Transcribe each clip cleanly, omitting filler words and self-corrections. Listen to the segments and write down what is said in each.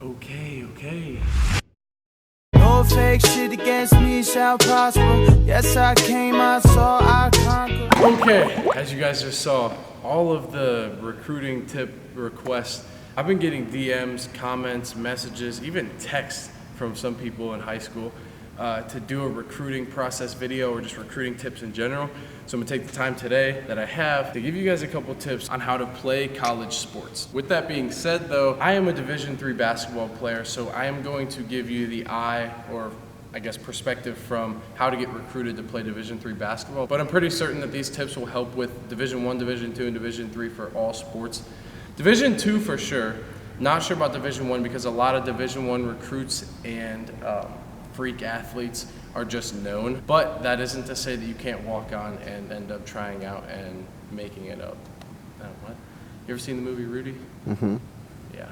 Okay. No fake shit against me shall prosper. Yes, I came, I saw, I conquered. Okay, as you guys just saw, all of the recruiting tip requests, I've been getting DMs, comments, messages, even texts from some people in high school to do a recruiting process video or just recruiting tips in general. So I'm gonna take the time today that I have to give you guys a couple tips on how to play college sports. With that being said though, I am a Division III basketball player, so I am going to give you the perspective from how to get recruited to play Division III basketball. But I'm pretty certain that these tips will help with Division I, Division II, and Division III for all sports. Division II for sure. Not sure about Division I because a lot of Division I recruits and freak athletes are just known. But that isn't to say that you can't walk on and end up trying out and making it up. What? You ever seen the movie Rudy? Mm-hmm. Yeah.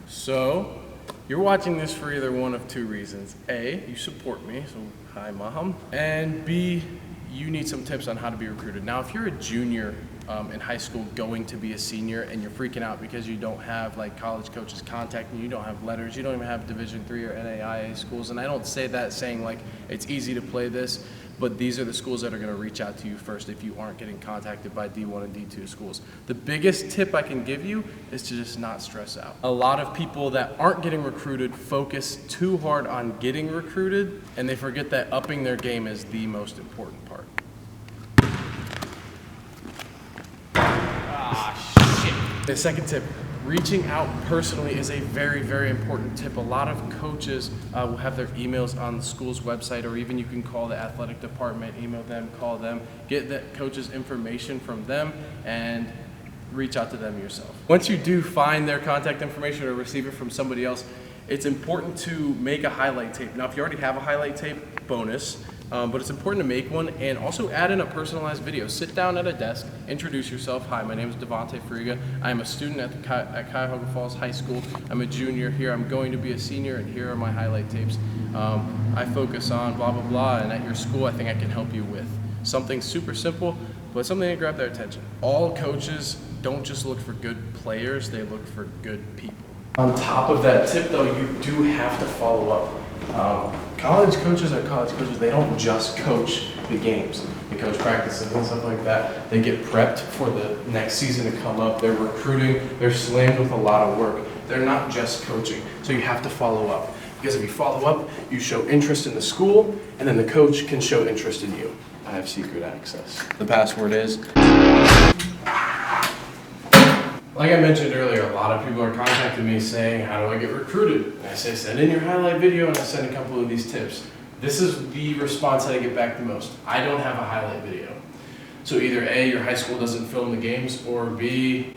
So, you're watching this for either one of two reasons. A, you support me, so hi mom. And B, you need some tips on how to be recruited. Now, if you're a junior in high school going to be a senior and you're freaking out because you don't have like college coaches contacting you, you don't have letters, you don't even have Division III or NAIA schools, and I don't say that saying like it's easy to play this, but these are the schools that are going to reach out to you first if you aren't getting contacted by D1 and D2 schools. The biggest tip I can give you is to just not stress out. A lot of people that aren't getting recruited focus too hard on getting recruited, and they forget that upping their game is the most important part. The second tip, reaching out personally is a very, very important tip. A lot of coaches will have their emails on the school's website, or even you can call the athletic department, email them, call them, get the coach's information from them, and reach out to them yourself. Once you do find their contact information or receive it from somebody else, it's important to make a highlight tape. Now, if you already have a highlight tape, bonus. But it's important to make one and also add in a personalized video. Sit down at a desk, introduce yourself. Hi, my name is Devontae Friga. I am a student at Cuyahoga Falls High School. I'm a junior here. I'm going to be a senior, and here are my highlight tapes. I focus on blah, blah, blah, and at your school, I think I can help you with something super simple, but something to grab their attention. All coaches don't just look for good players, they look for good people. On top of that tip, though, you do have to follow up. College coaches are college coaches. They don't just coach the games. They coach practices and stuff like that. They get prepped for the next season to come up. They're recruiting. They're slammed with a lot of work. They're not just coaching. So you have to follow up. Because if you follow up, you show interest in the school, and then the coach can show interest in you. I have secret access. The password is... Like I mentioned earlier, a lot of people are contacting me saying, how do I get recruited? And I say, send in your highlight video, and I send a couple of these tips. This is the response that I get back the most. I don't have a highlight video. So either A, your high school doesn't film the games, or B,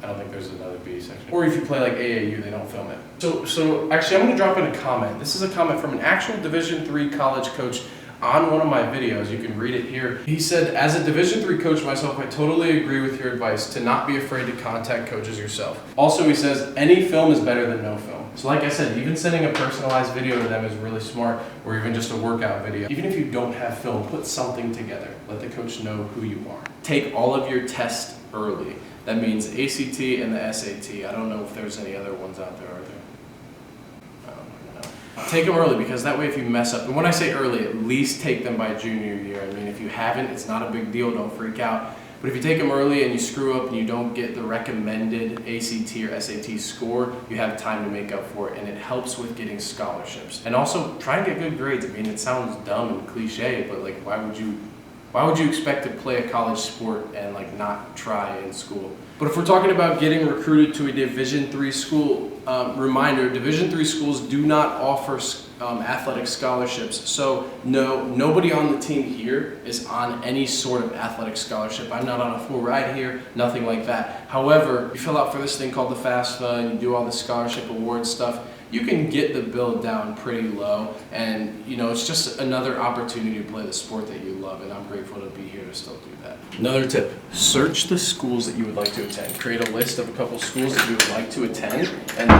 I don't think there's another B section. Or if you play like AAU, they don't film it. So actually, I'm gonna drop in a comment. This is a comment from an actual Division III college coach on one of my videos. You can read it here. He said, as a Division III coach myself, I totally agree with your advice to not be afraid to contact coaches yourself. Also, he says, any film is better than no film. So like I said, even sending a personalized video to them is really smart, or even just a workout video. Even if you don't have film, put something together. Let the coach know who you are. Take all of your tests early. That means ACT and the SAT. I don't know if there's any other ones out there, are there? Take them early, because that way if you mess up, and when I say early, at least take them by junior year. I mean, if you haven't, it's not a big deal, don't freak out. But if you take them early and you screw up and you don't get the recommended ACT or SAT score, you have time to make up for it, and it helps with getting scholarships. And also, try and get good grades. I mean, it sounds dumb and cliche, but like, why would you expect to play a college sport and like not try in school? But if we're talking about getting recruited to a Division III school, reminder, Division III schools do not offer athletic scholarships. So nobody on the team here is on any sort of athletic scholarship. I'm not on a full ride here, nothing like that. However, you fill out for this thing called the FAFSA and you do all the scholarship award stuff, you can get the bill down pretty low, and you know, it's just another opportunity to play the sport that you love, and I'm grateful to be here to still do that. Another tip, search the schools that you would like to attend. Create a list of a couple schools that you would like to attend, and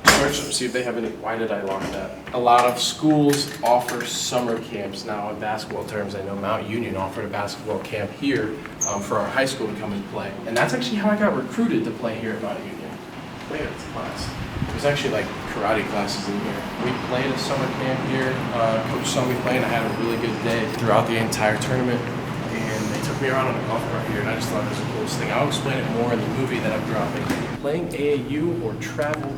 search them, see if they have any. Why did I lock that? A lot of schools offer summer camps. Now in basketball terms, I know Mount Union offered a basketball camp here for our high school to come and play, and that's actually how I got recruited to play here at Mount Union. Play at class. There's actually like karate classes in here. We played a summer camp here. Coach saw me playing. I had a really good day throughout the entire tournament. And they took me around on a golf cart here, and I just thought it was the coolest thing. I'll explain it more in the movie that I'm dropping. Playing AAU or travel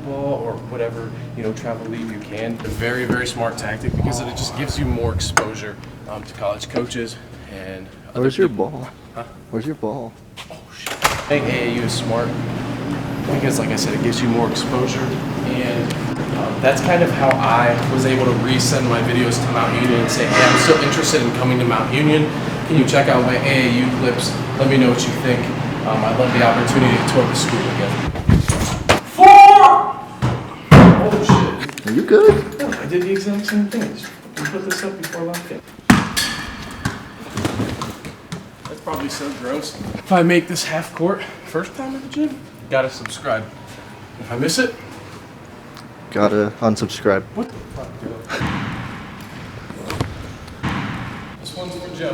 ball or whatever, travel league you can. A very, very smart tactic because it just gives you more exposure to college coaches and Where's your ball? Huh? Where's your ball? Oh, shit. Playing AAU is smart because, like I said, it gives you more exposure, and that's kind of how I was able to resend my videos to Mount Union and say, hey, I'm still interested in coming to Mount Union. Can you check out my AAU clips? Let me know what you think. I'd love the opportunity to tour the school again. 4! Oh shit. Are you good? No, I did the exact same thing. Just put this up before lockdown. That's probably so gross. If I make this half court first time at the gym, gotta subscribe. If I miss it, Gotta unsubscribe. what the fuck, dude? This one's for Joe.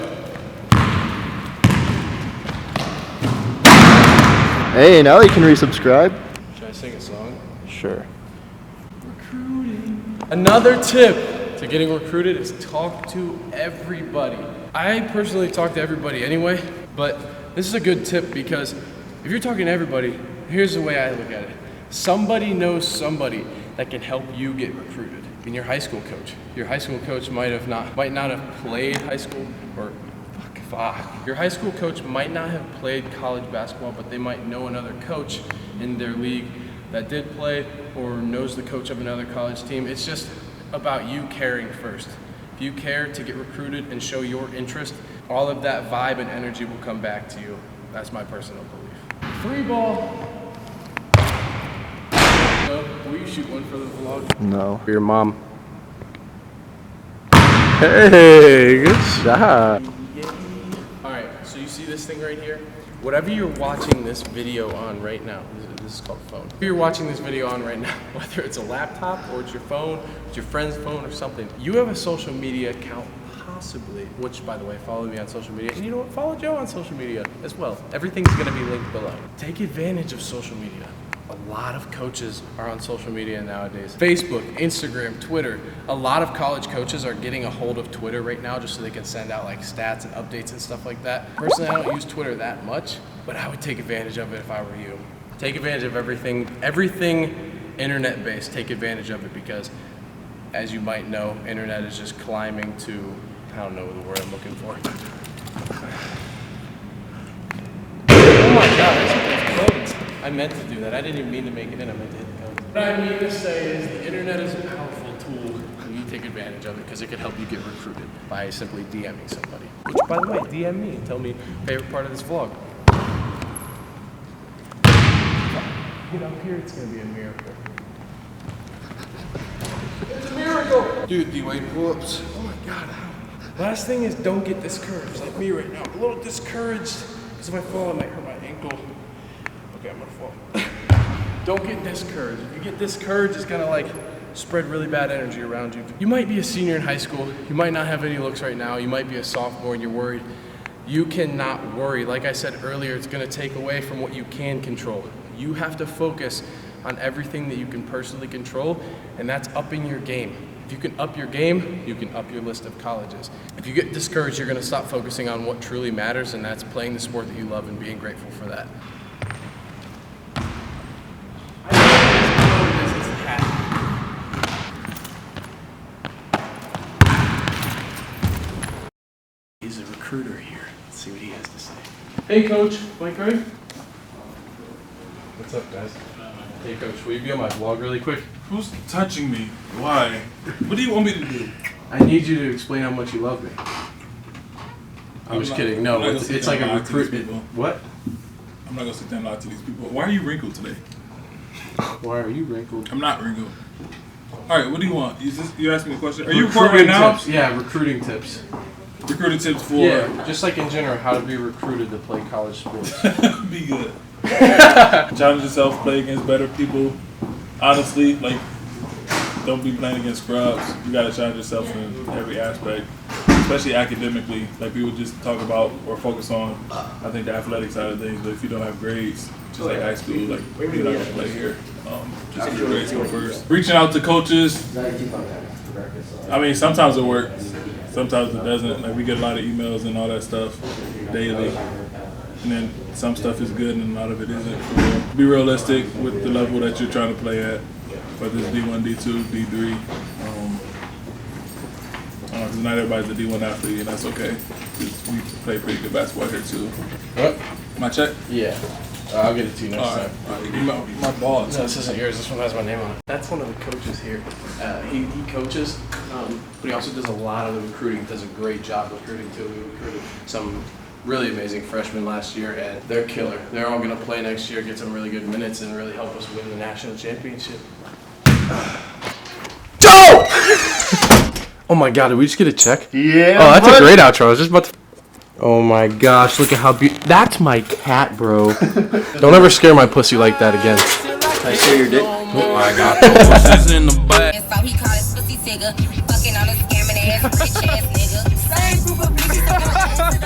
Hey, now you can resubscribe. Should I sing a song? Sure. Recruiting. Another tip to getting recruited is talk to everybody. I personally talk to everybody anyway, but this is a good tip because if you're talking to everybody, here's the way I look at it. Somebody knows somebody that can help you get recruited. And your high school coach. Your high school coach might not have played high school, or fuck. Your high school coach might not have played college basketball, but they might know another coach in their league that did play or knows the coach of another college team. It's just about you caring first. If you care to get recruited and show your interest, all of that vibe and energy will come back to you. That's my personal belief. Free ball. So, will you shoot one for the vlog? No. For your mom. Hey, good shot. Alright, so you see this thing right here? Whatever you're watching this video on right now, this is called phone. If you're watching this video on right now, whether it's a laptop or it's your phone, it's your friend's phone or something, you have a social media account possibly, which by the way, follow me on social media. And you know what? Follow Joe on social media as well. Everything's gonna be linked below. Take advantage of social media. A lot of coaches are on social media nowadays. Facebook, Instagram, Twitter. A lot of college coaches are getting a hold of Twitter right now just so they can send out like stats and updates and stuff like that. Personally, I don't use Twitter that much, but I would take advantage of it if I were you. Take advantage of everything internet based. Take advantage of it because, as you might know, internet is just climbing to, I don't know the word I'm looking for. Oh my God, that's codes. I meant to do that. I didn't even mean to make it in. I meant to hit the code. What I mean to say is the internet is a powerful tool and you take advantage of it because it can help you get recruited by simply DMing somebody. Which, by the way, DM me and tell me favorite part of this vlog. Get up here, it's going to be a miracle. It's a miracle! Dude, D-Wade pull-ups. Oh my God. Last thing is don't get discouraged. Like me right now. I'm a little discouraged because if I fall, I might hurt my ankle. Okay, I'm gonna fall. Don't get discouraged. If you get discouraged, it's gonna like spread really bad energy around you. You might be a senior in high school. You might not have any looks right now. You might be a sophomore and you're worried. You cannot worry. Like I said earlier, it's gonna take away from what you can control. You have to focus on everything that you can personally control, and that's upping your game. If you can up your game, you can up your list of colleges. If you get discouraged, you're gonna stop focusing on what truly matters, and that's playing the sport that you love and being grateful for that. He's a recruiter here. Let's see what he has to say. Hey, Coach. Mike Gray? What's up, guys? Hey, Coach. Will you be on my vlog really quick? Who's touching me? Why? What do you want me to do? I need you to explain how much you love me. I'm just kidding. No, it's like a recruitment. What? I'm not gonna sit down and lie to these people. Why are you wrinkled today? Why are you wrinkled? I'm not wrinkled. All right, what do you want? You asking me a question? Are you recording right now? Tips. Yeah, recruiting tips. Recruiting tips for? Yeah, just like in general, how to be recruited to play college sports. Be good. Challenge yourself, play against better people. Honestly, like, don't be playing against scrubs. You gotta challenge yourself in every aspect, especially academically. Like people just talk about or focus on, I think, the athletic side of things. But if you don't have grades, just like high school, like you're not gonna play here. Just keep your grades go first. Reaching out to coaches. I mean, sometimes it works, sometimes it doesn't. Like we get a lot of emails and all that stuff daily, and then some stuff is good and a lot of it isn't. Be realistic with the level that you're trying to play at, whether it's D1, D2, D3. Because not everybody's a D1 athlete, and that's okay. 'Cause we play pretty good basketball here too. What? My check? Yeah. I'll get it to you next time. All right. My balls. No, this isn't yours. This one has my name on it. That's one of the coaches here. He coaches, but he also does a lot of the recruiting. Does a great job recruiting too. We recruited some really amazing freshmen last year, and they're killer. They're all going to play next year, get some really good minutes, and really help us win the national championship. Joe! Oh my God! Did we just get a check? Yeah. Oh, that's a great outro. I was just about to. Oh my gosh! Look at how beautiful. That's my cat, bro. Don't ever scare my pussy like that again. I share your dick. Oh my God. So he called his pussy tigger, fucking on a scamming ass, rich ass nigga. Same group of bitches.